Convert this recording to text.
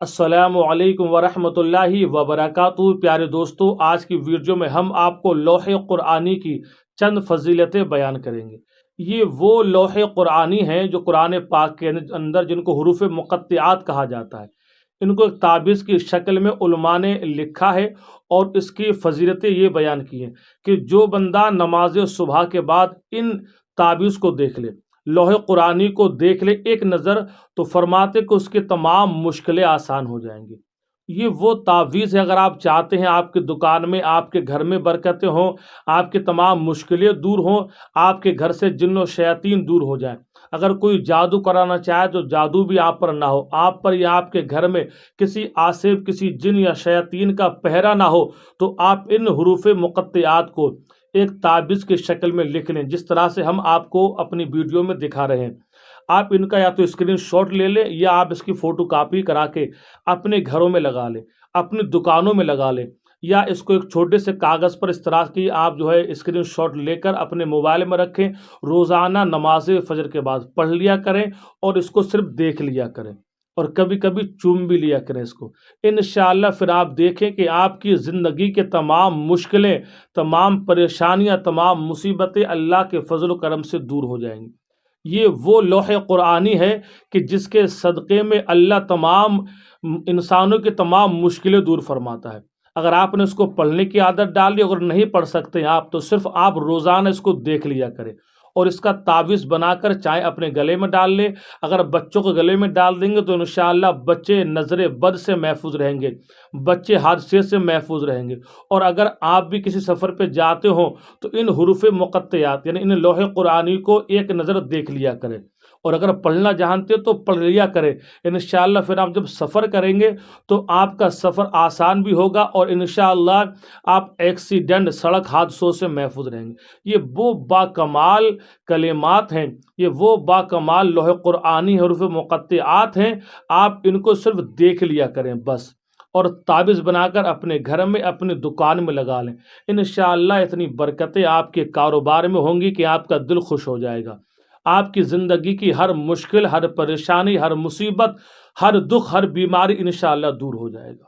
السلام علیکم ورحمۃ اللہ وبرکاتہ۔ پیارے دوستو، آج کی ویڈیو میں ہم آپ کو لوح قرآنی کی چند فضیلتیں بیان کریں گے۔ یہ وہ لوح قرآنی ہیں جو قرآن پاک کے اندر جن کو حروف مقطعات کہا جاتا ہے، ان کو ایک تعویذ کی شکل میں علماء نے لکھا ہے، اور اس کی فضیلتیں یہ بیان کی ہیں کہ جو بندہ نماز صبح کے بعد ان تعویذ کو دیکھ لے، لوح قرآنی کو دیکھ لے ایک نظر، تو فرماتے کہ اس کی تمام مشکلیں آسان ہو جائیں گی۔ یہ وہ تعویذ ہے، اگر آپ چاہتے ہیں آپ کی دکان میں، آپ کے گھر میں برکتیں ہوں، آپ کی تمام مشکلیں دور ہوں، آپ کے گھر سے جن و شیاطین دور ہو جائیں، اگر کوئی جادو کرانا چاہے تو جادو بھی آپ پر نہ ہو، آپ پر یا آپ کے گھر میں کسی آصف، کسی جن یا شیاطین کا پہرا نہ ہو، تو آپ ان حروف مقطعات کو ایک تعویذ کی شکل میں لکھ لیں، جس طرح سے ہم آپ کو اپنی ویڈیو میں دکھا رہے ہیں۔ آپ ان کا یا تو اسکرین شاٹ لے لیں، یا آپ اس کی فوٹو کاپی کرا کے اپنے گھروں میں لگا لیں، اپنی دکانوں میں لگا لیں، یا اس کو ایک چھوٹے سے کاغذ پر اس طرح کی آپ اسکرین شاٹ لے کر اپنے موبائل میں رکھیں، روزانہ نماز فجر کے بعد پڑھ لیا کریں، اور اس کو صرف دیکھ لیا کریں، اور کبھی کبھی چوم بھی لیا کریں اس کو۔ انشاءاللہ پھر آپ دیکھیں کہ آپ کی زندگی کے تمام مشکلیں، تمام پریشانیاں، تمام مصیبتیں اللہ کے فضل و کرم سے دور ہو جائیں گی۔ یہ وہ لوح قرآنی ہے کہ جس کے صدقے میں اللہ تمام انسانوں کی تمام مشکلیں دور فرماتا ہے۔ اگر آپ نے اس کو پڑھنے کی عادت ڈال لی، اگر نہیں پڑھ سکتے ہیں آپ، تو صرف آپ روزانہ اس کو دیکھ لیا کریں، اور اس کا تعویذ بنا کر چاہے اپنے گلے میں ڈال لیں۔ اگر بچوں کو گلے میں ڈال دیں گے تو انشاءاللہ بچے نظر بد سے محفوظ رہیں گے، بچے حادثے سے محفوظ رہیں گے۔ اور اگر آپ بھی کسی سفر پہ جاتے ہوں تو ان حروف مقطعات یعنی ان لوح قرآنی کو ایک نظر دیکھ لیا کریں، اور اگر پڑھنا جانتے تو پڑھ لیا کریں۔ انشاءاللہ پھر آپ جب سفر کریں گے تو آپ کا سفر آسان بھی ہوگا، اور انشاءاللہ آپ ایکسیڈنٹ، سڑک حادثوں سے محفوظ رہیں گے۔ یہ وہ باکمال کلمات ہیں، یہ وہ باکمال لوح قرآنی حروف مقطعات ہیں، آپ ان کو صرف دیکھ لیا کریں بس، اور تعویذ بنا کر اپنے گھر میں، اپنی دکان میں لگا لیں۔ انشاءاللہ اتنی برکتیں آپ کے کاروبار میں ہوں گی کہ آپ کا دل خوش ہو جائے گا۔ آپ کی زندگی کی ہر مشکل، ہر پریشانی، ہر مصیبت، ہر دکھ، ہر بیماری انشاءاللہ دور ہو جائے گا۔